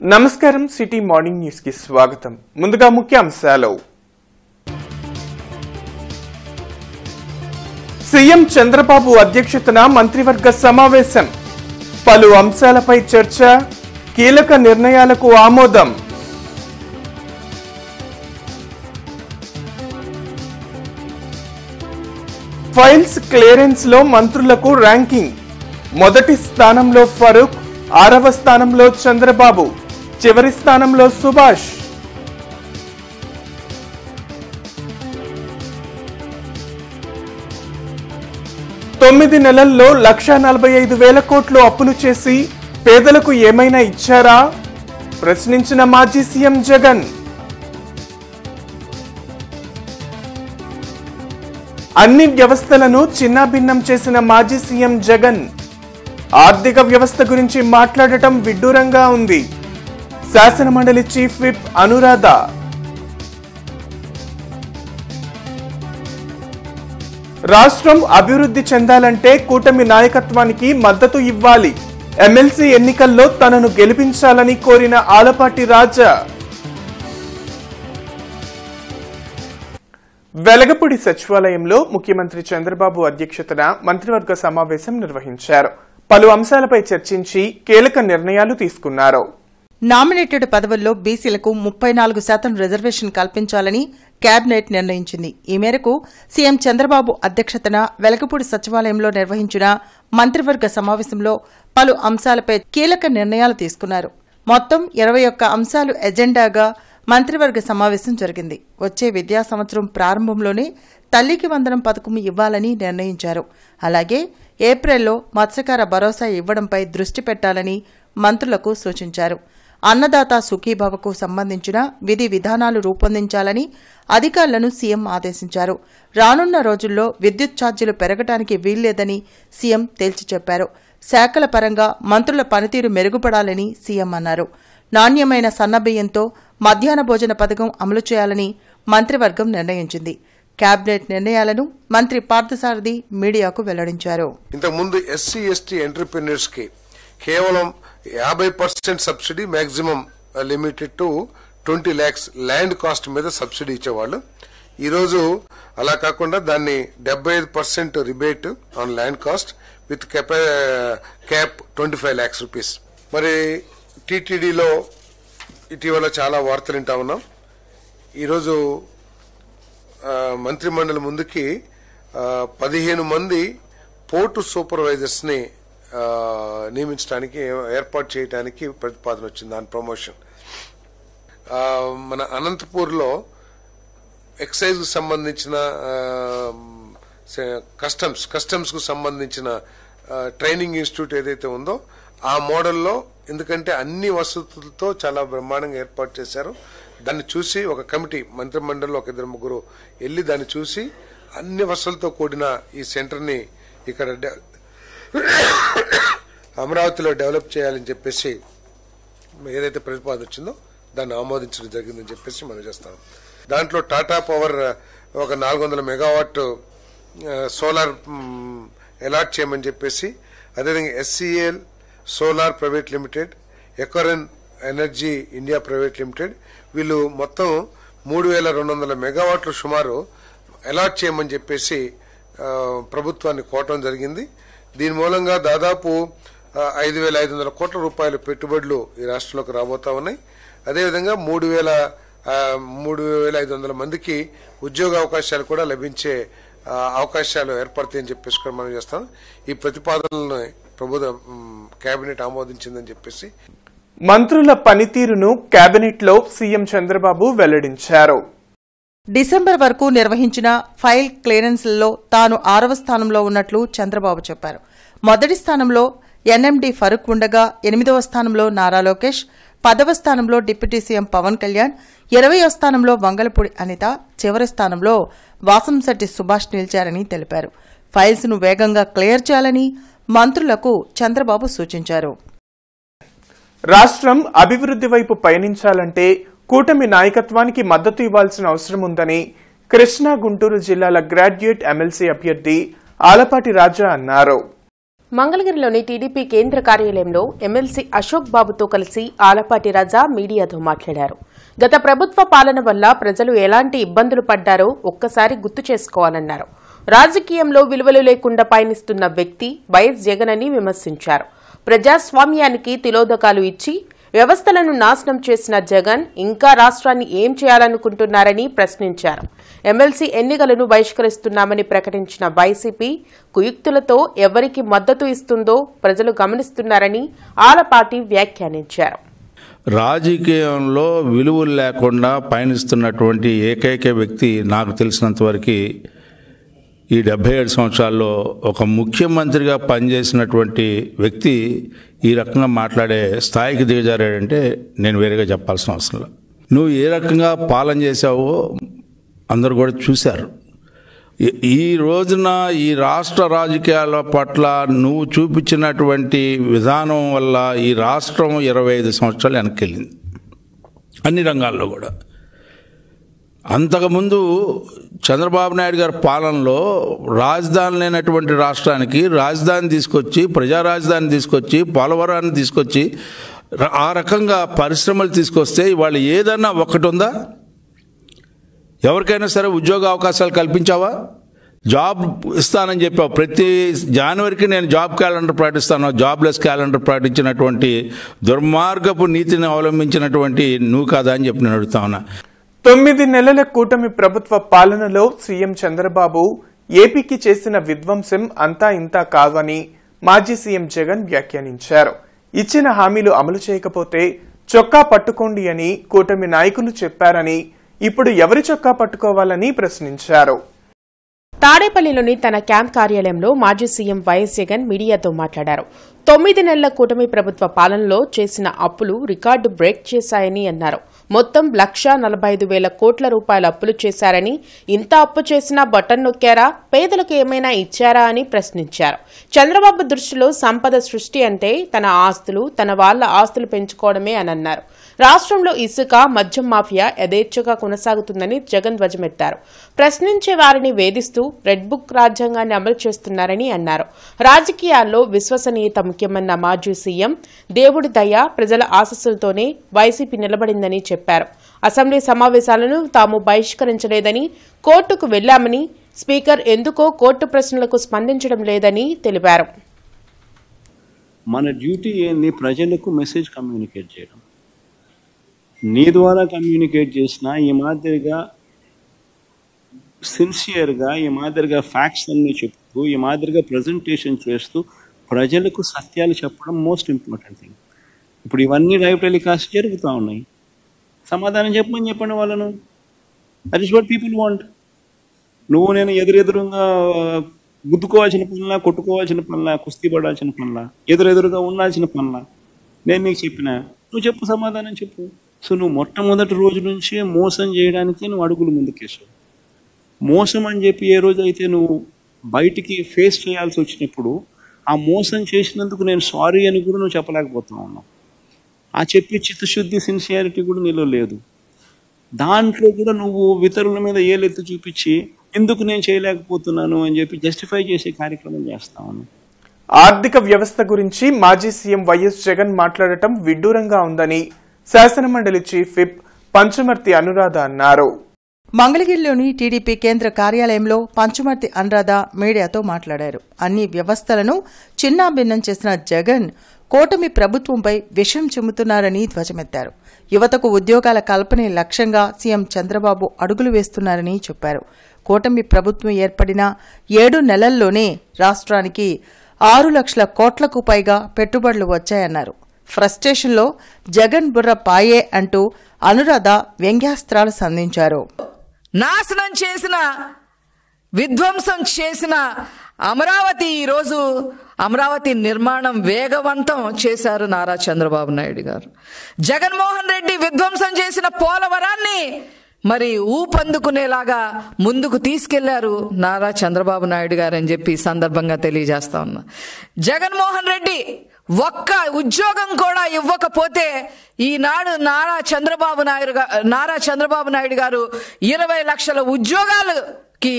నమస్కారం city morning news కి స్వాగతం. ముందుగా ముఖ్యాంశాలు. సీఎం చంద్రబాబు అధ్యక్షతన మంత్రివర్గ సమావేశం. పలు అంశాలపై చర్చ, కీలక నిర్ణయాలకు ఆమోదం. ఫైల్స్ క్లియరెన్స్ లో మంత్రులకు ర్యాంకింగ్. మొదటి స్థానంలో ఫరూక్, 6వ స్థానంలో చంద్రబాబు, చివరి స్థానంలో సుభాష్. తొమ్మిది నెలల్లో 1,45,000 కోట్లు అప్పులు చేసి పేదలకు ఏమైనా ఇచ్చారా? ప్రశ్నించిన మాజీ సీఎం జగన్. అన్ని వ్యవస్థలను చిన్నాభిన్నం చేసిన మాజీ సీఎం జగన్. ఆర్థిక వ్యవస్థ గురించి మాట్లాడటం విడ్డూరంగా ఉంది. శాసనమండలి చీఫ్ విప్ అనురాధ. రాష్ట్రం అభివృద్ధి చెందాలంటే కూటమి నాయకత్వానికి మద్దతు ఇవ్వాలి. ఎమ్మెల్సీ ఎన్నికల్లో తనను గెలిపించాలని కోరిన ఆలపాటి రాజా. వెలగపూడి సచివాలయంలో ముఖ్యమంత్రి చంద్రబాబు అధ్యక్షతన మంత్రివర్గ సమావేశం నిర్వహించారు. పలు అంశాలపై చర్చించి కీలక నిర్ణయాలు తీసుకున్నారు. నామినేటెడ్ పదవుల్లో బీసీలకు 34% రిజర్వేషన్ కల్పించాలని కేబినెట్ నిర్ణయించింది. ఈ మేరకు సీఎం చంద్రబాబు అధ్యక్షతన వెలగపూడి సచివాలయంలో నిర్వహించిన మంత్రివర్గ సమావేశంలో పలు అంశాలపై కీలక నిర్ణయాలు తీసుకున్నారు. మొత్తం 21 అంశాలు ఎజెండాగా మంత్రివర్గ సమావేశం జరిగింది. వచ్చే విద్యా సంవత్సరం ప్రారంభంలోనే తల్లికి వందనం పథకం ఇవ్వాలని నిర్ణయించారు. అలాగే ఏప్రిల్లో మత్స్యకార భరోసా ఇవ్వడంపై దృష్టి పెట్టాలని మంత్రులకు సూచించారు. అన్నదాత సుఖీభవకు సంబంధించిన విధి విధానాలు రూపొందించాలని అధికారులను సీఎం ఆదేశించారు. రానున్న రోజుల్లో విద్యుత్ ఛార్జీలు పెరగటానికి వీల్లేదని సీఎం తేల్చి చెప్పారు. శాఖల పరంగా మంత్రుల పనితీరు మెరుగుపడాలని సీఎం అన్నారు. నాణ్యమైన సన్నబియ్యంతో మధ్యాహ్న భోజన పథకం అమలు చేయాలని మంత్రివర్గం నిర్ణయించింది. కేబినెట్ నిర్ణయాలను మంత్రి పార్థసారథి మీడియాకు వెల్లడించారు. ఇంతకుముందు ఎస్సీ ఎస్టీ ఎంటర్‌ప్రెన్యూర్స్ కి కేవలం 50% subsidy, maximum limited to 20 lakhs land cost మీద సబ్సిడీ ఇచ్చేవాళ్ళు. ఈరోజు అలా కాకుండా దాన్ని 75% rebate on land cost with cap 25 lakhs rupees. మరి టీటీడీలో ఇటీవల చాలా వార్తలు వింటా ఉన్నాం. ఈరోజు మంత్రిమండలి ముందుకి 15 మంది పోర్టు సూపర్వైజర్స్ ని నియమించడానికి, ఏర్పాటు చేయడానికి ప్రతిపాదన వచ్చింది. దాని ప్రమోషన్ మన అనంతపూర్లో ఎక్సైజ్ కు సంబంధించిన కస్టమ్స్ కు సంబంధించిన ట్రైనింగ్ ఇన్స్టిట్యూట్ ఏదైతే ఉందో ఆ మోడల్లో, ఎందుకంటే అన్ని వసతులతో చాలా బ్రహ్మాండంగా ఏర్పాటు చేశారు. దాన్ని చూసి ఒక కమిటీ మంత్రిమండలిలో ఒక 2-3 వెళ్లి దాన్ని చూసి అన్ని వసతులతో కూడిన ఈ సెంటర్ ని ఇక్కడ అమరావతిలో డెవలప్ చేయాలని చెప్పేసి ఏదైతే ప్రతిపాదన వచ్చిందో దాన్ని ఆమోదించడం జరిగిందని చెప్పేసి మనం చేస్తాం. దాంట్లో టాటా పవర్ ఒక 400 మెగావాట్ సోలార్ అలాట్ చేయమని చెప్పేసి, అదేవిధంగా SCL solar private limited, Ecoren energy India private limited, వీళ్ళు మొత్తం 3,200 మెగావాట్లు సుమారు అలాట్ చేయమని చెప్పేసి ప్రభుత్వాన్ని కోరటం జరిగింది. దీని మూలంగా దాదాపు 5,500 కోట్ల రూపాయల పెట్టుబడులు ఈ రాష్ట్రంలోకి రాబోతా ఉన్నాయి. అదేవిధంగా 3,500 మందికి ఉద్యోగ అవకాశాలు కూడా లభించే అవకాశాలు ఏర్పడతాయని చెప్పేసి కూడా మనం చేస్తాం. ఈ ప్రతిపాదనలను ప్రభుత్వం కేబినెట్ ఆమోదించిందని చెప్పేసి మంత్రుల పనితీరును కేబినెట్ లో సీఎం చంద్రబాబు వెల్లడించారు. డిసెంబర్ వరకు నిర్వహించిన ఫైల్ క్లియరెన్స్లలో తాను 6వ స్థానంలో ఉన్నట్లు చంద్రబాబు చెప్పారు. మొదటి స్థానంలో ఎన్ఎండి ఫరూక్ ఉండగా 8వ స్థానంలో నారా లోకేష్, 10వ స్థానంలో డిప్యూటీ సీఎం పవన్ కళ్యాణ్, 20వ స్థానంలో వంగలపూడి అనిత, చివరి స్థానంలో వాసంశెట్టి సుభాష్ నిలిచారని తెలిపారు. ఫైల్స్ ను వేగంగా క్లియర్ చేయాలని మంత్రులకు చంద్రబాబు సూచించారు. రాష్ట్రం అభివృద్ధి వైపు పయనించాలంటే కూటమి నాయకత్వానికి మద్దతు ఇవ్వాల్సిన అవసరం ఉందని కృష్ణా, గుంటూరు జిల్లాల గ్రాడ్యుయేట్ ఎమ్మెల్సీ అభ్యర్థి ఆలపాటి రాజా అన్నారు. మంగళగిరిలోని టీడీపీ కేంద్ర కార్యాలయంలో ఎమ్మెల్సీ అశోక్ బాబుతో కలిసి ఆలపాటి రాజా మీడియాతో మాట్లాడారు. గత ప్రభుత్వ పాలన వల్ల ప్రజలు ఎలాంటి ఇబ్బందులు పడ్డారో ఒక్కసారి గుర్తు చేసుకోవాలన్నారు. రాజకీయంలో విలువలు లేకుండా పయనిస్తున్న వ్యక్తి వైఎస్ జగన్ అని విమర్శించారు. ప్రజాస్వామ్యానికి తిలోదకాలు ఇచ్చి వ్యవస్థలను నాశనం చేసిన జగన్ ఇంకా రాష్ట్రాన్ని ఏం చేయాలనుకుంటున్నారని ప్రశ్నించారు. ఎమ్మెల్సీ ఎన్నికలను బహిష్కరిస్తున్నామని ప్రకటించిన వైసీపీ కుయుక్తులతో ఎవరికి మద్దతు ఇస్తుందో ప్రజలు గమనిస్తున్నారని ఆలపాటి వ్యాఖ్యానించారు. రాజకీయంలో విలువలు లేకుండా పయనిస్తున్నటువంటి ఏకైక వ్యక్తి నాకు తెలిసినంతవరకు ఈ 77 సంవత్సరాల్లో ఒక ముఖ్యమంత్రిగా పనిచేసినటువంటి వ్యక్తి ఈ రకంగా మాట్లాడే స్థాయికి దిగజారాడంటే నేను వేరేగా చెప్పాల్సిన అవసరం లేదు. నువ్వు ఏ రకంగా పాలన చేశావో అందరూ కూడా చూశారు. ఈ రోజున ఈ రాష్ట్ర రాజకీయాల పట్ల నువ్వు చూపించినటువంటి విధానం వల్ల ఈ రాష్ట్రం 25 సంవత్సరాలు వెనక్కి వెళ్ళింది అన్ని రంగాల్లో కూడా. అంతకుముందు చంద్రబాబు నాయుడు గారి పాలనలో రాజధాని లేనటువంటి రాష్ట్రానికి రాజధాని తీసుకొచ్చి, ప్రజా రాజధాని తీసుకొచ్చి, పోలవరాన్ని తీసుకొచ్చి ఆ రకంగా పరిశ్రమలు తీసుకొస్తే ఇవాళ ఏదన్నా ఒకటి ఉందా? ఎవరికైనా సరే ఉద్యోగ అవకాశాలు కల్పించావా? జాబ్ ఇస్తానని చెప్పావు. ప్రతి జనవరికి నేను జాబ్ క్యాలెండర్ ప్రకటిస్తాను. జాబ్లెస్ క్యాలెండర్ ప్రకటించినటువంటి దుర్మార్గపు నీతిని అవలంబించినటువంటి నువ్వు కాదా అని చెప్పి నేను అడుగుతా ఉన్నా. 9 నెలల కూటమి ప్రభుత్వ పాలనలో సీఎం చంద్రబాబు ఏపీకి చేసిన విధ్వంసం అంతా ఇంతా కాదని మాజీ సీఎం జగన్ వ్యాఖ్యానించారు. ఇచ్చిన హామీలు అమలు చేయకపోతే చొక్కా పట్టుకోండి అని కూటమి నాయకులు చెప్పారని, ఇప్పుడు ఎవరి చొక్కా పట్టుకోవాలని ప్రశ్నించారు. తాడేపల్లిలోని తన క్యాంప్ కార్యాలయంలో మాజీ సీఎం వైఎస్ జగన్ మీడియాతో మాట్లాడారు. 9 నెలల కూటమి ప్రభుత్వ పాలనలో చేసిన అప్పులు రికార్డు బ్రేక్ చేశాయని అన్నారు. మొత్తం 1,45,000 కోట్ల రూపాయల అప్పులు చేశారని, ఇంత అప్పు చేసినా బటన్ నొక్కారా, పేదలకు ఏమైనా ఇచ్చారా అని ప్రశ్నించారు. చంద్రబాబు దృష్టిలో సంపద సృష్టి అంటే తన ఆస్తులు, తన వాళ్ల ఆస్తులు పెంచుకోవడమే అని అన్నారు. రాష్ట్రంలో ఇసుక, మద్యం మాఫియా యథేచ్ఛగా కొనసాగుతుందని జగన్ ధ్వజమెత్తారు. ప్రశ్నించే వారిని వేధిస్తూ రెడ్ బుక్ రాజ్యాంగాన్ని అమలు చేస్తున్నారని అన్నారు. రాజకీయాల్లో విశ్వసనీయత ముఖ్యమన్న మాజీ సీఎం, దేవుడి దయ, ప్రజల ఆశీస్సులతోనే వైసీపీ నిలబడిందని చెప్పారు. అసెంబ్లీ సమావేశాలను తాము బహిష్కరించలేదని, కోర్టుకు వెళ్లామని, స్పీకర్ ఎందుకో కోర్టు ప్రశ్నలకు స్పందించడం లేదని తెలిపారు. మన డ్యూటీ ఏంది? ప్రజలకు మెసేజ్ కమ్యూనికేట్ చేయడం. నీ ద్వారా కమ్యూనికేట్ చేసినా ఈ మాదిరిగా సిన్సియర్గా, ఈ మాదిరిగా ఫ్యాక్ట్స్ అన్నీ చెప్తూ, ఈ మాదిరిగా ప్రజెంటేషన్ చేస్తూ ప్రజలకు సత్యాలు చెప్పడం మోస్ట్ ఇంపార్టెంట్ థింగ్. ఇప్పుడు ఇవన్నీ లైవ్ టెలికాస్ట్ జరుగుతూ ఉన్నాయి. సమాధానం చెప్పండి వాళ్ళను. That is what people want. నువ్వు నేను ఎదురుగా గుద్దుకోవాల్సిన పనులా, కొట్టుకోవాల్సిన పనులా, కుస్తీ పడాల్సిన పనులా, ఎదురుగా ఉండాల్సిన పనులా నేను నీకు చెప్పినా? నువ్వు చెప్పు, సమాధానం చెప్పు. సో నువ్వు మొట్టమొదటి రోజు నుంచే మోసం చేయడానికి నువ్వు అడుగులు ముందుకేసావు. మోసం అని చెప్పి ఏ రోజు అయితే నువ్వు బయటికి ఫేస్ చేయాల్సి వచ్చినప్పుడు ఆ మోసం చేసినందుకు నేను సారీ అని కూడా నువ్వు చెప్పలేకపోతా ఉన్నావు. ఆ చెప్పి చిత్తశుద్ధి, సిన్సియారిటీ కూడా నీలో లేదు. దాంట్లో కూడా నువ్వు ఇతరుల మీద ఏలెత్తి చూపించి ఎందుకు నేను చేయలేకపోతున్నాను అని చెప్పి జస్టిఫై చేసే కార్యక్రమం చేస్తా ఉన్నావు. ఆర్థిక వ్యవస్థ గురించి మాజీ సీఎం వైఎస్ జగన్ మాట్లాడటం విడ్డూరంగా ఉందని శాసనమండలి చీఫ్ విప్ పంచమర్తి అనురాధ అన్నారు. మంగళగిరిలోని టీడీపీ కేంద్ర కార్యాలయంలో పంచమర్తి అనురాధ మీడియాతో మాట్లాడారు. అన్ని వ్యవస్థలను చిన్నాభిన్నం చేసిన జగన్ కూటమి ప్రభుత్వంపై విషం చిమ్ముతున్నారని ధ్వజమెత్తారు. యువతకు ఉద్యోగాల కల్పనే లక్ష్యంగా సీఎం చంద్రబాబు అడుగులు వేస్తున్నారని చెప్పారు. కూటమి ప్రభుత్వం ఏర్పడిన 7 నెలల్లోనే రాష్ట్రానికి 6 లక్షల కోట్లకు పైగా పెట్టుబడులు వచ్చాయన్నారు. ఫ్రస్ట్రేషన్లో జగన్ బుర్ర పాయే అంటూ అనురాధ వ్యంగ్యాస్త్రాలు సంధించారు. నాశనం చేసిన, విధ్వంసం చేసిన అమరావతి, ఈరోజు అమరావతి నిర్మాణం వేగవంతం చేశారు నారా చంద్రబాబు నాయుడు గారు. జగన్మోహన్ రెడ్డి విధ్వంసం చేసిన పోలవరాన్ని మరి ఊపందుకునేలాగా ముందుకు తీసుకెళ్లారు నారా చంద్రబాబు నాయుడు గారు అని చెప్పి సందర్భంగా తెలియజేస్తా ఉన్నా. జగన్మోహన్ రెడ్డి ఒక్క ఉద్యోగం కూడా ఇవ్వకపోతే ఈనాడు నారా చంద్రబాబు నాయుడు గారు 20 లక్షల ఉద్యోగాలకి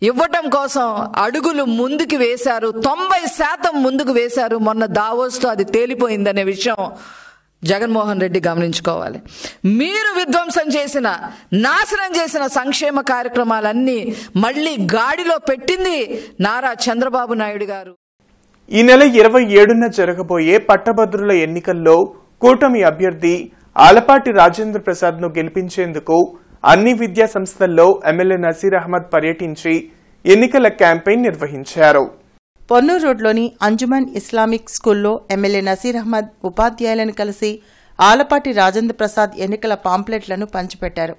ఇవ్వటం కోసం అడుగులు ముందుకు వేశారు. 90% ముందుకు వేశారు. మొన్న దావోస్తో అది తేలిపోయిందనే విషయం జగన్మోహన్ రెడ్డి గమనించుకోవాలి. మీరు విధ్వంసం చేసిన, నాశనం చేసిన సంక్షేమ కార్యక్రమాలన్నీ మళ్ళీ గాడిలో పెట్టింది నారా చంద్రబాబు నాయుడు గారు. ఈ నెల 27న జరగబోయే పట్టభద్రుల ఎన్నికల్లో కూటమి అభ్యర్థి ఆలపాటి రాజేంద్ర ప్రసాద్ ను గెలిపించేందుకు అన్ని విద్యా సంస్థల్లో ఎమ్మెల్యే నసీర్ అహ్మద్ పర్యటించి ఎన్నికల క్యాంపెయిన్ నిర్వహించారు. పొన్నూరు రోడ్లోని అంజుమన్ ఇస్లామిక్ స్కూల్లో ఎమ్మెల్యే నసీర్ అహ్మద్ ఉపాధ్యాయులను కలిసి ఆలపాటి రాజేంద్ర ప్రసాద్ ఎన్నికల పాంప్లెట్లను పంచిపెట్టారు.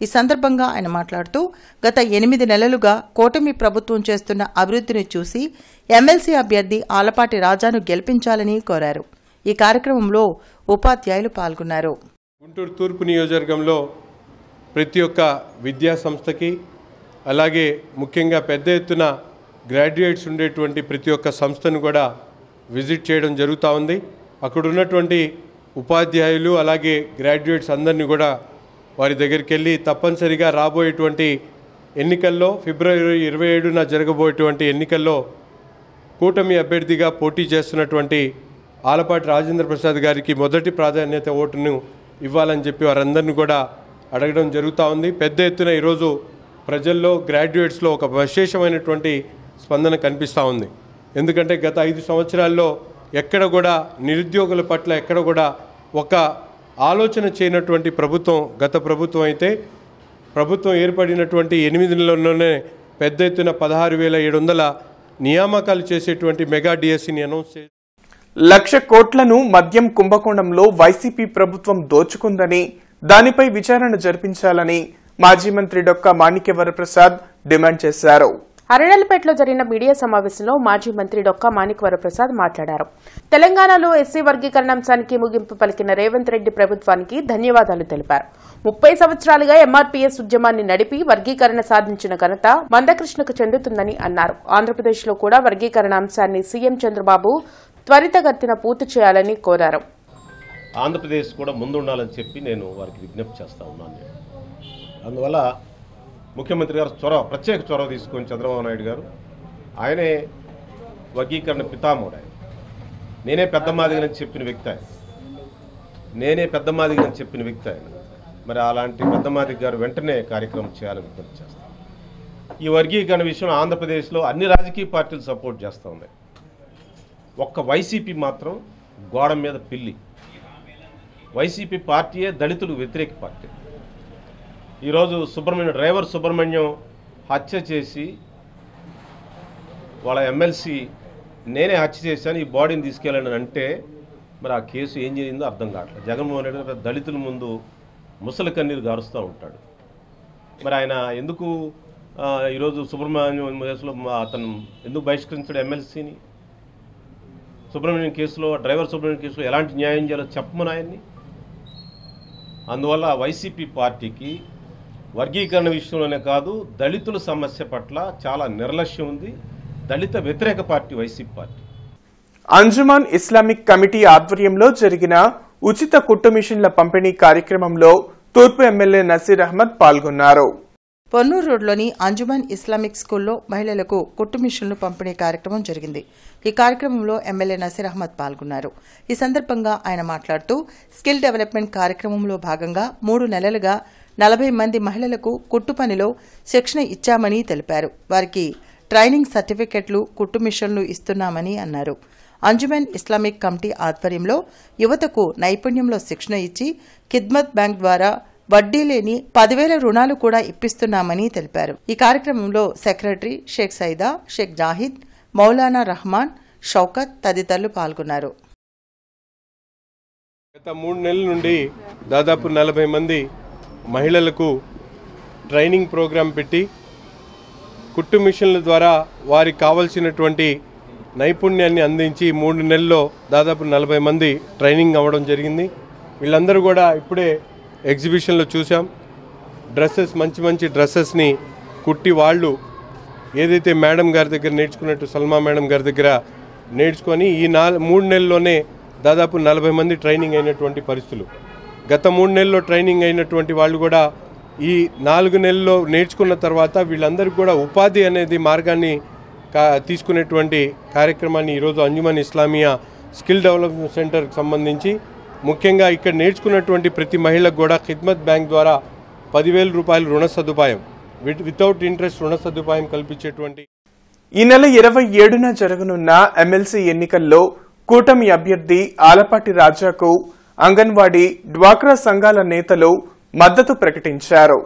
ఈ సందర్భంగా ఆయన మాట్లాడుతూ గత 8 నెలలుగా కూటమి ప్రభుత్వం చేస్తున్న అభివృద్ధిని చూసి ఎమ్మెల్సీ అభ్యర్థి ఆలపాటి రాజాను గెలిపించాలని కోరారు. ఈ కార్యక్రమంలో ఉపాధ్యాయులు పాల్గొన్నారు. గుంటూరు తూర్పు నియోజకవర్గంలో ప్రతి ఒక్క విద్యా సంస్థకి, అలాగే ముఖ్యంగా పెద్ద ఎత్తున గ్రాడ్యుయేట్స్ ఉండేటువంటి ప్రతి ఒక్క సంస్థను కూడా విజిట్ చేయడం జరుగుతూ ఉంది. అక్కడ ఉన్నటువంటి ఉపాధ్యాయులు అలాగే గ్రాడ్యుయేట్స్ అందరినీ కూడా వారి దగ్గరికి వెళ్ళి తప్పనిసరిగా రాబోయేటువంటి ఎన్నికల్లో ఫిబ్రవరి 27న జరగబోయేటువంటి ఎన్నికల్లో కూటమి అభ్యర్థిగా పోటీ చేస్తున్నటువంటి ఆలపాటి రాజేంద్ర ప్రసాద్ గారికి మొదటి ప్రాధాన్యత ఓటును ఇవ్వాలని చెప్పి వారందరినీ కూడా అడగడం జరుగుతూ ఉంది. పెద్ద ఎత్తున ఈరోజు ప్రజల్లో, గ్రాడ్యుయేట్స్లో ఒక విశేషమైనటువంటి స్పందన కనిపిస్తూ ఉంది. ఎందుకంటే గత 5 సంవత్సరాల్లో ఎక్కడ కూడా నిరుద్యోగుల పట్ల ఎక్కడ కూడా ఒక ఆలోచన చేయనటువంటి ప్రభుత్వం గత ప్రభుత్వం అయితే, ప్రభుత్వం ఏర్పడినటువంటి 8 నెలల్లోనే పెద్ద ఎత్తున 16,700 నియామకాలు చేసేటువంటి మెగా డిఎస్సిని అనౌన్స్ చేసి 1,00,000 కోట్లను మద్యం కుంభకోణంలో వైసీపీ ప్రభుత్వం దోచుకుందని, దానిపై విచారణ జరిపించాలని మాజీ మంత్రి డొక్కా మాణిక్యవరప్రసాద్ డిమాండ్ చేశారు. అరణ్యపేటలో జరిగిన మీడియా సమావేశంలో మాజీ మంత్రి డొక్కా మాణిక్యవరప్రసాద్ మాట్లాడారు. తెలంగాణలో ఎస్సీ వర్గీకరణ అంశానికి ముగింపు పలికిన రేవంత్ రెడ్డి ప్రభుత్వానికి ధన్యవాదాలు తెలిపారు. 30 సంవత్సరాలుగా ఎంఆర్పీఎస్ ఉద్యమాన్ని నడిపి వర్గీకరణ సాధించిన ఘనత మందకృష్ణకు చెందుతుందని అన్నారు. ఆంధ్రప్రదేశ్లో కూడా వర్గీకరణ అంశాన్ని సీఎం చంద్రబాబు త్వరితగతిన పూర్తి చేయాలని కోరారు. ఆంధ్రప్రదేశ్ కూడా ముందుండాలని చెప్పి నేను వారికి విజ్ఞప్తి చేస్తా ఉన్నాను. అందువల్ల ముఖ్యమంత్రి గారు ప్రత్యేక చొరవ తీసుకొని చంద్రబాబు నాయుడు గారు, ఆయనే వర్గీకరణ పితామహుడు. ఆయన నేనే పెద్ద మాదిగని చెప్పిన వ్యక్తి ఆయన. మరి అలాంటి పెద్ద మాదిగ గారు వెంటనే కార్యక్రమం చేయాలని విజ్ఞప్తి చేస్తాను. ఈ వర్గీకరణ విషయం ఆంధ్రప్రదేశ్లో అన్ని రాజకీయ పార్టీలు సపోర్ట్ చేస్తూ ఉన్నాయి. ఒక్క వైసీపీ మాత్రం గోడ మీద పిల్లి. వైసీపీ పార్టీయే దళితులు వ్యతిరేక పార్టీ. ఈరోజు డ్రైవర్ సుబ్రహ్మణ్యం హత్య చేసి వాళ్ళ ఎమ్మెల్సీ నేనే హత్య చేశాను, ఈ బాడీని తీసుకెళ్ళాను అంటే మరి ఆ కేసు ఏం చేయిందో అర్థం కావట్లేదు. జగన్మోహన్ రెడ్డి గారు దళితుల ముందు ముసలి కన్నీరు గారుస్తూ ఉంటాడు. మరి ఆయన ఎందుకు ఈరోజు సుబ్రహ్మణ్యం కేసులో అతను ఎందుకు బహిష్కరించాడు ఎమ్మెల్సీని? డ్రైవర్ సుబ్రహ్మణ్యం కేసులో ఎలాంటి న్యాయం చేయాలో చెప్పమని ఆయన్ని. అందువల్ల వైసీపీ పార్టీకి వర్గీకరణ విషయంలోనే కాదు, దళితుల సమస్య పట్ల చాలా నిర్లక్ష్యం ఉంది. దళిత వ్యతిరేక party YCP party. Anjuman Islamic committee ఆధ్వర్యంలో జరిగిన ఉచిత కుట్టు మిషన్ల పంపిణీ కార్యక్రమంలో తూర్పు ఎమ్మెల్యే నసీర్ అహ్మద్ పాల్గొన్నారు. పొన్నూరు రోడ్లోని అంజుమన్ ఇస్లామిక్ స్కూల్లో మహిళలకు కుట్టు మిషన్లు పంపిణీ కార్యక్రమం జరిగింది. ఈ కార్యక్రమంలో ఎమ్మెల్యే నసీర్ అహ్మద్ పాల్గొన్నారు. ఈ సందర్భంగా ఆయన మాట్లాడుతూ స్కిల్ డెవలప్మెంట్ కార్యక్రమంలో భాగంగా 3 నెలలుగా 40 మంది మహిళలకు కుట్టు పనిలో శిక్షణ ఇచ్చామని తెలిపారు. వారికి ట్రైనింగ్ సర్టిఫికెట్లు, కుట్టు మిషన్లు ఇస్తున్నామని అన్నారు. అంజుమన్ ఇస్లామిక్ కమిటీ ఆధ్వర్యంలో యువతకు నైపుణ్యంలో శిక్షణ ఇచ్చి ఖిద్మత్ బ్యాంక్ ద్వారా వడ్డీ లేని 10,000 రుణాలు కూడా ఇప్పిస్తున్నామని తెలిపారు. ఈ కార్యక్రమంలో సెక్రటరీ షేక్ సైదా, షేక్ జాహిద్, మౌలానా రహమాన్, షౌకత్ తదితరులు పాల్గొన్నారు. గత 3 నెలల నుండి దాదాపు 40 మంది మహిళలకు ట్రైనింగ్ ప్రోగ్రాం పెట్టి కుట్టు మిషన్ల ద్వారా వారికి కావలసినటువంటి నైపుణ్యాన్ని అందించి 3 నెలల్లో దాదాపు 40 మంది ట్రైనింగ్ అవ్వడం జరిగింది. వీళ్ళందరూ కూడా ఇప్పుడే ఎగ్జిబిషన్లో చూసాం. మంచి మంచి డ్రెస్సెస్ని కుట్టి వాళ్ళు ఏదైతే మేడం గారి దగ్గర నేర్చుకున్నట్టు సల్మా మేడం గారి దగ్గర నేర్చుకొని ఈ 3 నెలల్లోనే దాదాపు 40 మంది ట్రైనింగ్ అయినటువంటి పరిస్థితులు. గత 3 నెలల్లో ట్రైనింగ్ అయినటువంటి వాళ్ళు కూడా ఈ 4 నెలల్లో నేర్చుకున్న తర్వాత వీళ్ళందరికీ కూడా ఉపాధి అనేది మార్గాన్ని తీసుకునేటువంటి కార్యక్రమాన్ని ఈరోజు అంజుమన్ ఇస్లామియా స్కిల్ డెవలప్మెంట్ సెంటర్కి సంబంధించి ముఖ్యంగా ఇక్కడ నేర్చుకున్నటువంటి ప్రతి మహిళకు కూడా ఖిద్మత్ బ్యాంక్ ద్వారా 10,000 రూపాయలు రుణ సదుపాయం వితౌట్ ఇంట్రెస్ట్ రుణ సదుపాయం కల్పించేటువంటి ఈ నెల 27న జరగనున్న ఎమ్మెల్సీ ఎన్నికల్లో కూటమి అభ్యర్థి ఆలపాటి రాజాకు అంగన్వాడీ డ్వాక్రా సంఘాల నేతలు మద్దతు ప్రకటించారు.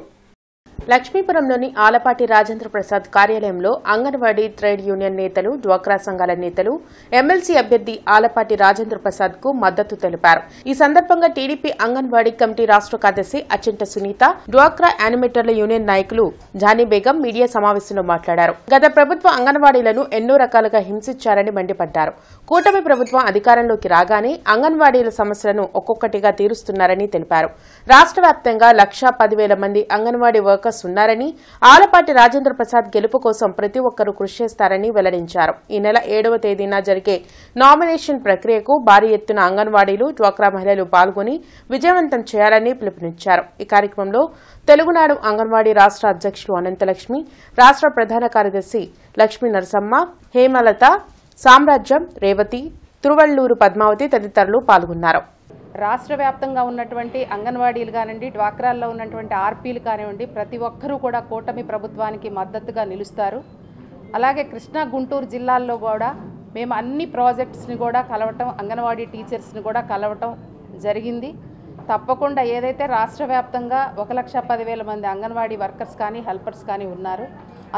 లక్ష్మీపురంలోని ఆలపాటి రాజేంద్ర ప్రసాద్ కార్యాలయంలో అంగన్వాడీ ట్రేడ్ యూనియన్ నేతలు, డ్వాక్రా సంఘాల నేతలు ఎమ్మెల్సీ అభ్యర్థి ఆలపాటి రాజేంద్ర ప్రసాద్ కు మద్దతు తెలిపారు. ఈ సందర్భంగా టీడీపీ అంగన్వాడీ కమిటీ రాష్ట్ర కార్యదర్శి అచ్చింట సునీత, డ్వాక్రా యానిమేటర్ల యూనియన్ నాయకులు జానీ బేగం మీడియా సమావేశంలో మాట్లాడారు. గత ప్రభుత్వ అంగన్వాడీలను ఎన్నో రకాలుగా హింసించారని మండిపడ్డారు. కూటమి ప్రభుత్వం అధికారంలోకి రాగానే అంగన్వాడీల సమస్యలను ఒక్కొక్కటిగా తీరుస్తున్నారని తెలిపారు. రాష్ట్ర వ్యాప్తంగా 1,10,000 మంది అంగన్వాడీ వర్కర్స్ ఉన్నారని, ఆలపాటి రాజేంద్ర ప్రసాద్ గెలుపు కోసం ప్రతి ఒక్కరూ కృషి చేస్తారని వెల్లడించారు. ఈ నెల 7వ తేదీన జరిగే నామినేషన్ ప్రక్రియకు భారీ ఎత్తున అంగన్వాడీలు, డ్వాక్రా మహిళలు పాల్గొని విజయవంతం చేయాలని పిలుపునిచ్చారు. ఈ కార్యక్రమంలో తెలుగునాడు అంగన్వాడీ రాష్ట్ర అధ్యక్షులు అనంతలక్ష్మి, రాష్ట్ర ప్రధాన కార్యదర్శి లక్ష్మీ నరసమ్మ, హేమలత, సామ్రాజ్యం, రేవతి, తిరువళ్లూరు పద్మావతి తదితరులు పాల్గొన్నారు. రాష్ట్ర వ్యాప్తంగా ఉన్నటువంటి అంగన్వాడీలు కానివ్వండి, డ్వాక్రాల్లో ఉన్నటువంటి ఆర్పీలు కానివ్వండి, ప్రతి ఒక్కరూ కూడా కూటమి ప్రభుత్వానికి మద్దతుగా నిలుస్తారు. అలాగే కృష్ణా, గుంటూరు జిల్లాల్లో కూడా మేము అన్ని ప్రాజెక్ట్స్ని కూడా కలవటం, అంగన్వాడీ టీచర్స్ని కూడా కలవటం జరిగింది. తప్పకుండా ఏదైతే రాష్ట్ర వ్యాప్తంగా 1,10,000 మంది అంగన్వాడీ వర్కర్స్ కానీ హెల్పర్స్ కానీ ఉన్నారు,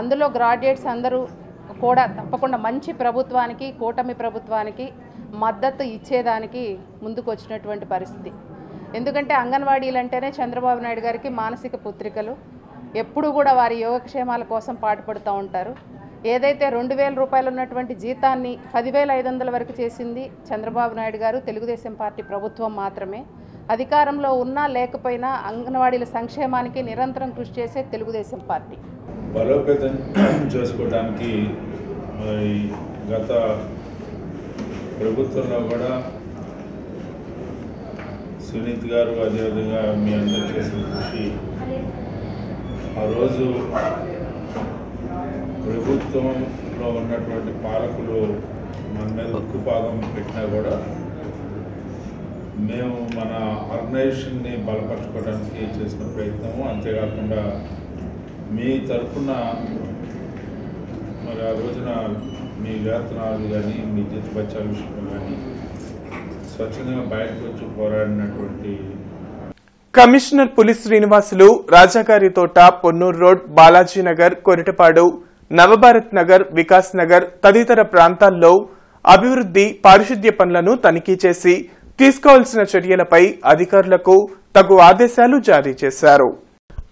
అందులో గ్రాడ్యుయేట్స్ అందరూ కూడా తప్పకుండా మంచి ప్రభుత్వానికి, కూటమి ప్రభుత్వానికి మద్దతు ఇచ్చేదానికి ముందుకు వచ్చినటువంటి పరిస్థితి. ఎందుకంటే అంగన్వాడీలు అంటేనే చంద్రబాబు నాయుడు గారికి మానసిక పుత్రికలు. ఎప్పుడు కూడా వారి యోగక్షేమాల కోసం పాటుపడుతూ ఉంటారు. ఏదైతే 2,000 రూపాయలు ఉన్నటువంటి జీతాన్ని 10,500 వరకు చేసింది చంద్రబాబు నాయుడు గారు, తెలుగుదేశం పార్టీ ప్రభుత్వం మాత్రమే. అధికారంలో ఉన్నా లేకపోయినా అంగన్వాడీల సంక్షేమానికి నిరంతరం కృషి చేసే తెలుగుదేశం పార్టీ. బలోపేతం చేసుకోవడానికి గత ప్రభుత్వంలో కూడా సునీత్ గారు, అదేవిధంగా మీ అందరూ చేసిన కృషి, ఆ రోజు ప్రభుత్వంలో ఉన్నటువంటి పాలకులు మన మీద ఉక్కుపాదం పెట్టినా కూడా మేము మన ఆర్గనైజేషన్ని బలపరచుకోవడానికి చేసిన ప్రయత్నము, అంతేకాకుండా మీ తరఫున మరి ఆ రోజున మీ వేతనాలు కానీ, మీ జీతభత్యాల విషయంలో కానీ స్వచ్ఛందంగా బయటకు వచ్చి పోరాడినటువంటి కమిషనర్ పులి శ్రీనివాసులు రాజాగారి తోట, పొన్నూరు రోడ్, బాలాజీనగర్, కొరిటపాడు, నవభారత్ నగర్, వికాస్ నగర్ తదితర ప్రాంతాల్లో అభివృద్ది, పారిశుద్ధ్య పనులను తనిఖీ చేసి తీసుకోవాల్సిన చర్యలపై అధికారులకు తగు ఆదేశాలు జారీ చేశారు.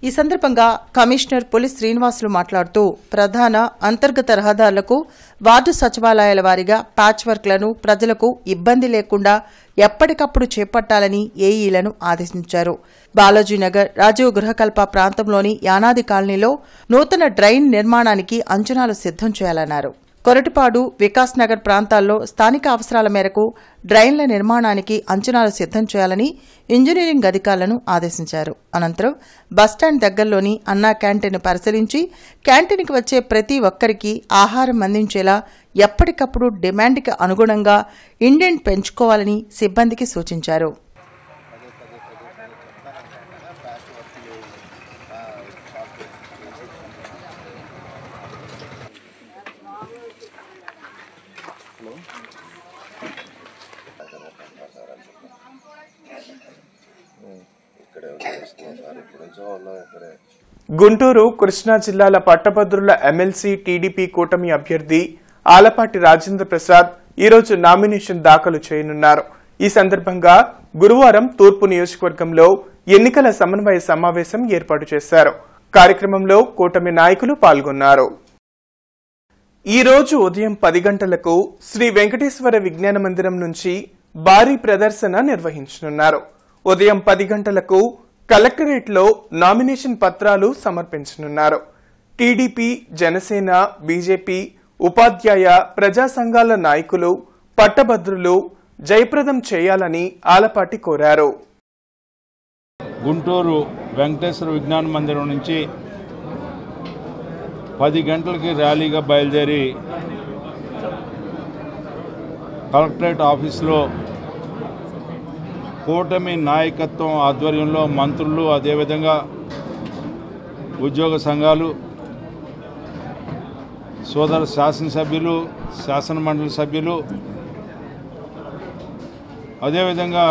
ఈ సందర్భంగా కమిషనర్ పులి శ్రీనివాసులు మాట్లాడుతూ ప్రధాన, అంతర్గత రహదారులకు వార్డు సచివాలయాల వారీగా ప్యాచ్ వర్క్లను ప్రజలకు ఇబ్బంది లేకుండా ఎప్పటికప్పుడు చేపట్టాలని ఏఈలను ఆదేశించారు. బాలాజీనగర్, రాజీవ్ గృహకల్ప ప్రాంతంలోని యానాది కాలనీలో నూతన డ్రైన్ నిర్మాణానికి అంచనాలు సిద్దం చేయాలన్నారు. కొరటిపాడు, వికాస్ నగర్ ప్రాంతాల్లో స్థానిక అవసరాల మేరకు డ్రైన్ల నిర్మాణానికి అంచనాలు సిద్దం చేయాలని ఇంజనీరింగ్ అధికారులను ఆదేశించారు. అనంతరం బస్టాండ్ దగ్గరలోని అన్నా క్యాంటీన్ పరిశీలించి క్యాంటీన్కి వచ్చే ప్రతి ఒక్కరికి ఆహారం అందించేలా ఎప్పటికప్పుడు డిమాండ్కి అనుగుణంగా ఇండెంట్ పెంచుకోవాలని సిబ్బందికి సూచించారు. గుంటూరు, కృష్ణా జిల్లాల పట్టభద్రుల ఎమ్మెల్సీ టీడీపీ కూటమి అభ్యర్థి ఆలపాటి రాజేంద్ర ప్రసాద్ ఈరోజు నామినేషన్ దాఖలు చేయనున్నారు. ఈ సందర్భంగా గురువారం తూర్పు నియోజకవర్గంలో ఎన్నికల సమన్వయ సమావేశం ఏర్పాటు చేశారు. కార్యక్రమంలో కూటమి నాయకులు పాల్గొన్నారు. ఈ రోజు ఉదయం 10 గంటలకు శ్రీ వెంకటేశ్వర విజ్ఞాన మందిరం నుంచి భారీ ప్రదర్శన నిర్వహించనున్నారు. ఉదయం 10 గంటలకు కలెక్టరేట్లో నామినేషన్ పత్రాలు సమర్పించనున్నారు. టీడీపీ, జనసేన, బీజేపీ, ఉపాధ్యాయ, ప్రజా సంఘాల నాయకులు, పట్టభద్రులు జయప్రదం చేయాలని ఆలపాటి కోరారు. గుంటూరు వెంకటేశ్వర విజ్ఞాన మందిరం నుంచి 10 గంటలకి ర్యాలీగా బయలుదేరి కలెక్టరేట్ ఆఫీసులో కూటమి నాయకత్వం ఆధ్వర్యంలో మంత్రులు, అదేవిధంగా ఉద్యోగ సంఘాలు, సోదర శాసనసభ్యులు, శాసనమండలి సభ్యులు, అదేవిధంగా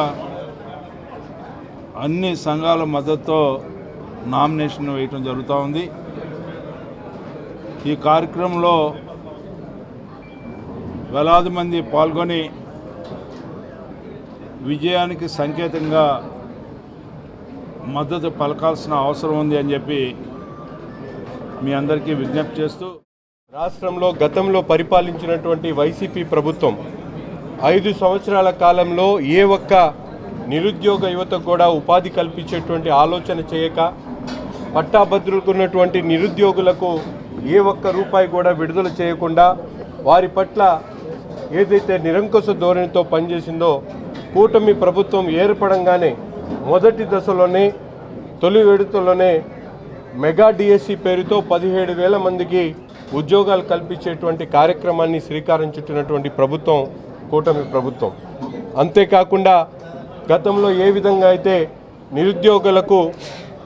అన్ని సంఘాల మద్దతుతో నామినేషన్ వేయటం జరుగుతూ ఉంది. ఈ కార్యక్రమంలో వేలాది మంది పాల్గొని విజయానికి సంకేతంగా మద్దతు పలకాల్సిన అవసరం ఉంది అని చెప్పి మీ అందరికీ విజ్ఞప్తి చేస్తూ, రాష్ట్రంలో గతంలో పరిపాలించినటువంటి వైసీపీ ప్రభుత్వం 5 సంవత్సరాల కాలంలో ఏ ఒక్క నిరుద్యోగ యువతకు కూడా ఉపాధి కల్పించేటువంటి ఆలోచన చేయక, పట్టాభద్రులుకున్నటువంటి నిరుద్యోగులకు ఏ ఒక్క రూపాయి కూడా విడుదల చేయకుండా వారి పట్ల ఏదైతే నిరంకుశ ధోరణితో పనిచేసిందో, కూటమి ప్రభుత్వం ఏర్పడంగానే మొదటి దశలోనే తొలి విడతలోనే మెగా డిఎస్సి పేరుతో 17,000 మందికి ఉద్యోగాలు కల్పించేటువంటి కార్యక్రమాన్ని శ్రీకారం చుట్టినటువంటి ప్రభుత్వం కూటమి ప్రభుత్వం. అంతేకాకుండా గతంలో ఏ విధంగా అయితే నిరుద్యోగులకు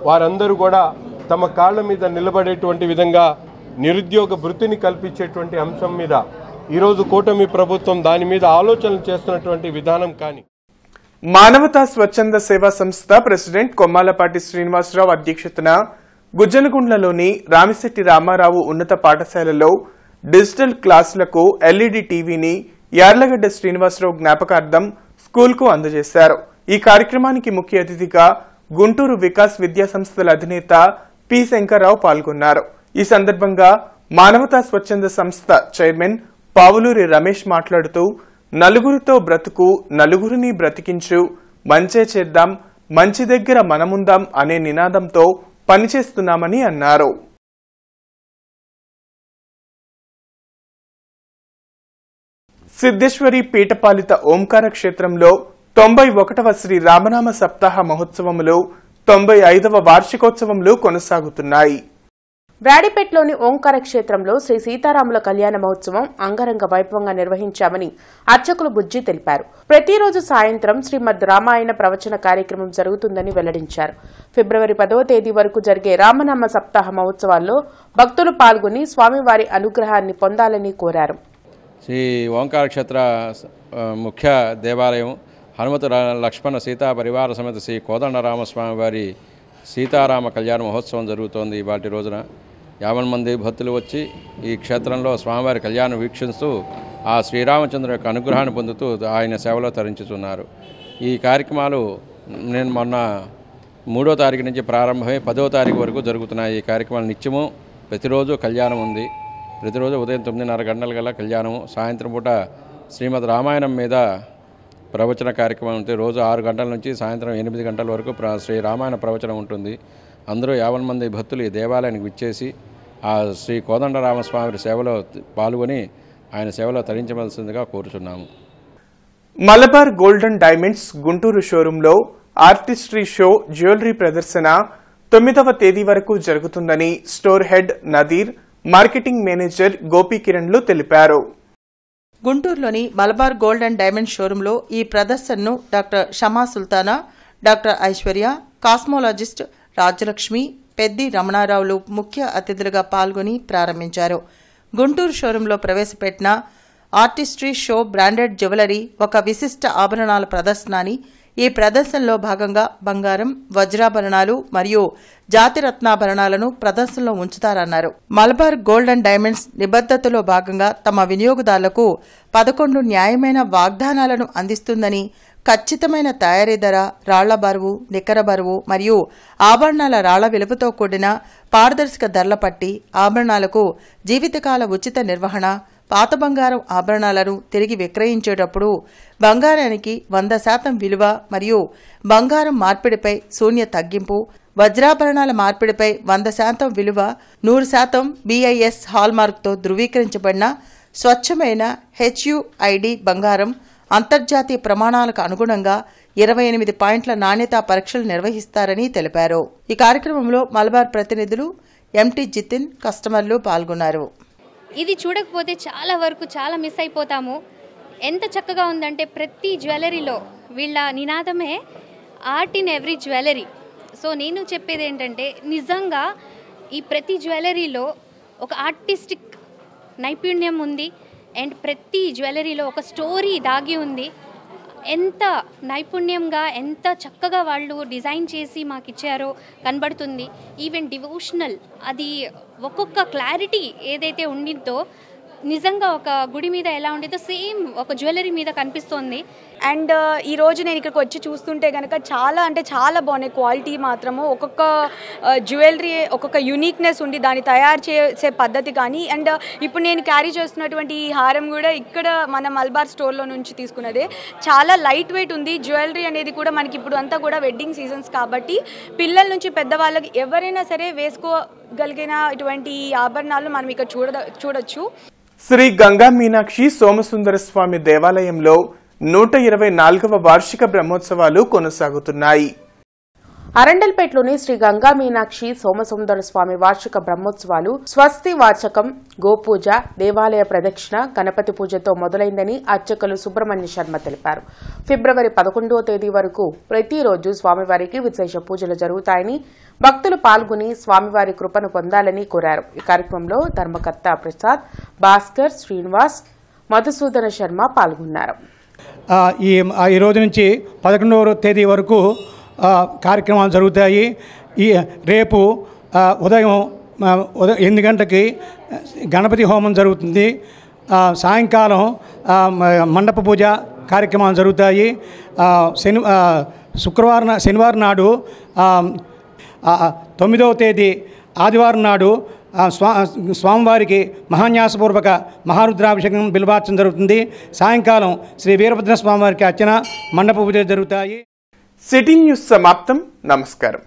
వారందరూ కూడా తమ కాళ్ళ మీద నిలబడేటువంటి విధంగా నిరుద్యోగ భృతిని కల్పించేటువంటి అంశం మీద ఈరోజు కూటమి ప్రభుత్వం దాని మీద ఆలోచనలు చేస్తున్నటువంటి విధానం. కానీ మానవతా స్వచ్ఛంద సేవా సంస్థ ప్రెసిడెంట్ కొమ్మాలపాటి శ్రీనివాసరావు అధ్యక్షతన గుజ్జనగుండ్లలోని రామిశెట్టి రామారావు ఉన్నత పాఠశాలలో డిజిటల్ క్లాసులకు ఎల్ఈడి టీవీని యార్లగడ్డ శ్రీనివాసరావు జ్ఞాపకార్థం స్కూల్కు అందజేశారు. ఈ కార్యక్రమానికి ముఖ్య అతిథిగా గుంటూరు వికాస్ విద్యా సంస్థల అధినేత పి శంకర్రావు పాల్గొన్నారు. ఈ సందర్భంగా మానవతా స్వచ్ఛంద సంస్థ చైర్మన్ పావులూరి రమేష్ మాట్లాడుతూ, నలుగురితో బ్రతుకు, నలుగురిని బ్రతికించు, మంచే చేద్దాం, మంచి దగ్గర మనముందాం అనే నినాదంతో పనిచేస్తున్నామని అన్నారు. సిద్ధేశ్వరి పీఠపాలిత ఓంకార క్షేత్రంలో 91వ శ్రీ రామనామ సప్తాహ మహోత్సవములు 95వ వార్షికోత్సవములు కొనసాగుతున్నాయి. బ్రాడీపేట్లోని ఓంకార క్షేత్రంలో శ్రీ సీతారాముల కళ్యాణ మహోత్సవం అంగరంగ వైభవంగా నిర్వహించామని అర్చకులు బుజ్జి తెలిపారు. ప్రతిరోజు సాయంత్రం శ్రీమద్ రామాయణ ప్రవచన కార్యక్రమం జరుగుతుందని వెల్లడించారు. ఫిబ్రవరి 10వ తేదీ వరకు జరిగే రామనామ సప్తాహ మహోత్సవాల్లో భక్తులు పాల్గొని స్వామివారి అనుగ్రహాన్ని పొందాలని కోరారు. శ్రీ ఓంకార క్షేత్ర ముఖ్య దేవాలయం హనుమత లక్ష్మణ సీతా పరివార సమేత శ్రీ కోదండరామస్వామి వారి సీతారామ కళ్యాణ మహోత్సవం జరుగుతోంది. ఇవాటి రోజున 50 మంది భక్తులు వచ్చి ఈ క్షేత్రంలో స్వామివారి కళ్యాణం వీక్షిస్తూ ఆ శ్రీరామచంద్రుని యొక్క అనుగ్రహాన్ని పొందుతూ ఆయన సేవలో తరించుతున్నారు. ఈ కార్యక్రమాలు నేను మొన్న 3వ తారీఖు నుంచి ప్రారంభమై 10వ తారీఖు వరకు జరుగుతున్నాయి. ఈ కార్యక్రమాలు నిత్యము ప్రతిరోజు కళ్యాణం ఉంది. ప్రతిరోజు ఉదయం 9:30 గంటల కల్లా కళ్యాణము, సాయంత్రం పూట శ్రీమద్ రామాయణం మీద ప్రవచన కార్యక్రమం ఉంటుంది. రోజు 6 గంటల నుంచి సాయంత్రం 8 గంటల వరకు శ్రీ రామాయణ ప్రవచనం ఉంటుంది. అందరూ 50 మంది భక్తులు ఈ దేవాలయానికి విచ్చేసి ఆ శ్రీ కోదండరామస్వామి సేవలో పాల్గొని ఆయన సేవలో తరించవలసిందిగా కోరుచున్నాము. మలబార్ గోల్డెన్ డైమండ్స్ గుంటూరు షోరూంలో ఆర్టిస్ట్రీ షో, జ్యువెలరీ ప్రదర్శన 9వ తేదీ వరకు జరుగుతుందని store head Nadeer, marketing manager గోపీకిరణ్లు తెలిపారు. గుంటూరులోని మలబార్ గోల్డ్ అండ్ డైమండ్ షోరూంలో ఈ ప్రదర్శనను డాక్టర్ షమా సుల్తానా, డాక్టర్ ఐశ్వర్య, కాస్మోలాజిస్ట్ రాజ్యలక్ష్మి, పెద్ది రమణారావులు ముఖ్య అతిథులుగా పాల్గొని ప్రారంభించారు. గుంటూరు షోరూంలో ప్రవేశపెట్టిన ఆర్టిస్ట్రీ షో బ్రాండెడ్ జ్యువెలరీ ఒక విశిష్ట ఆభరణాల ప్రదర్శన అని, ఈ ప్రదర్శనలో భాగంగా బంగారం, వజ్రాభరణాలు మరియు జాతిరత్నాభరణాలను ప్రదర్శనలో ఉంచుతారన్నారు. మలబార్ గోల్డ్ అండ్ డైమండ్స్ నిబద్ధతలో భాగంగా తమ వినియోగదారులకు 11 న్యాయమైన వాగ్దానాలను అందిస్తుందని, ఖచ్చితమైన తయారీ ధర, రాళ్ల బరువు, నికర బరువు మరియు ఆభరణాల రాళ్ల విలువతో కూడిన పారదర్శక ధరల పట్టి, ఆభరణాలకు జీవితకాల ఉచిత నిర్వహణ, పాత బంగారం ఆభరణాలను తిరిగి విక్రయించేటప్పుడు బంగారానికి 100% విలువ మరియు బంగారం మార్పిడిపై శూన్య తగ్గింపు, వజ్రాభరణాల మార్పిడిపై 100% విలువ, 100% BIS హాల్మార్క్తో ధృవీకరించబడిన స్వచ్ఛమైన HUID బంగారం, అంతర్జాతీయ ప్రమాణాలకు అనుగుణంగా 28 పాయింట్ల నాణ్యతా పరీక్షలు నిర్వహిస్తారని తెలిపారు. ఈ కార్యక్రమంలో మలబార్ ప్రతినిధులు ఎంటీ జితిన్, కస్టమర్లు పాల్గొన్నారు. ఇది చూడకపోతే చాలా వరకు చాలా మిస్ అయిపోతాము. ఎంత చక్కగా ఉందంటే ప్రతి జ్యువెలరీలో వీళ్ళ నినాదమే art in every jewellery. So నేను చెప్పేది ఏంటంటే నిజంగా ఈ ప్రతి జ్యువెలరీలో ఒక ఆర్టిస్టిక్ నైపుణ్యం ఉంది అండ్ ప్రతి జ్యువెలరీలో ఒక స్టోరీ దాగి ఉంది. ఎంత నైపుణ్యంగా ఎంత చక్కగా వాళ్ళు డిజైన్ చేసి మాకు ఇచ్చారో కనబడుతుంది. ఈవెన్ డివోషనల్ అది ఒక్కొక్క క్లారిటీ ఏదైతే ఉండిందో నిజంగా ఒక గుడి మీద ఎలా ఉండేదో సేమ్ ఒక జ్యువెలరీ మీద కనిపిస్తోంది. అండ్ ఈరోజు నేను ఇక్కడికి వచ్చి చూస్తుంటే కనుక చాలా బాగున్నాయి. క్వాలిటీ మాత్రము ఒక్కొక్క జ్యువెలరీ ఒక్కొక్క యూనిక్నెస్ ఉంది దాన్ని తయారు చేసే పద్ధతి కానీ. అండ్ ఇప్పుడు నేను క్యారీ చేస్తున్నటువంటి ఈ హారం కూడా ఇక్కడ మన మల్బార్ స్టోర్లో నుంచి తీసుకున్నదే. చాలా లైట్ వెయిట్ ఉంది. జ్యువెలరీ అనేది కూడా మనకి ఇప్పుడు అంతా కూడా వెడ్డింగ్ సీజన్స్ కాబట్టి పిల్లల నుంచి పెద్దవాళ్ళకి ఎవరైనా సరే వేసుకోగలిగిన ఇటువంటి ఆభరణాలు మనం ఇక్కడ చూడొచ్చు. శ్రీ గంగా మీనాక్షి సోమసుందర స్వామి దేవాలయంలో 124వ వార్షిక బ్రహ్మోత్సవాలు కొనసాగుతున్నాయి. అరండల్పేటలోని శ్రీ గంగా మీనాక్షి సోమసుందర స్వామి వార్షిక బ్రహ్మోత్సవాలు స్వస్తి వాచకం, గోపూజ, దేవాలయ ప్రదక్షిణ, గణపతి పూజతో మొదలైందని అర్చకులు సుబ్రహ్మణ్య శర్మ తెలిపారు. ఫిబ్రవరి 11వ తేదీ వరకు ప్రతిరోజు స్వామివారికి విశేష పూజలు జరుగుతాయని, భక్తులు పాల్గొని స్వామివారి కృపను పొందాలని కోరారు. ఈ కార్యక్రమంలో ధర్మకర్త ప్రసాద్, భాస్కర్, శ్రీనివాస్, మధుసూదన శర్మ పాల్గొన్నారు. ఈ రోజు నుంచి 11వ తేదీ వరకు కార్యక్రమాలు జరుగుతాయి. రేపు ఉదయం 8 గంటలకి గణపతి హోమం జరుగుతుంది. సాయంకాలం మండప పూజ కార్యక్రమాలు జరుగుతాయి. శనివారం నాడు 9వ తేదీ ఆదివారం నాడు స్వామివారికి మహాన్యాసపూర్వక మహారుద్రాభిషేకం బిల్వార్చన జరుగుతుంది. సాయంకాలం శ్రీ వీరభద్ర స్వామివారికి అర్చన, మండప పూజ జరుగుతాయి. సిటీ న్యూస్ సమాప్తం. నమస్కారం.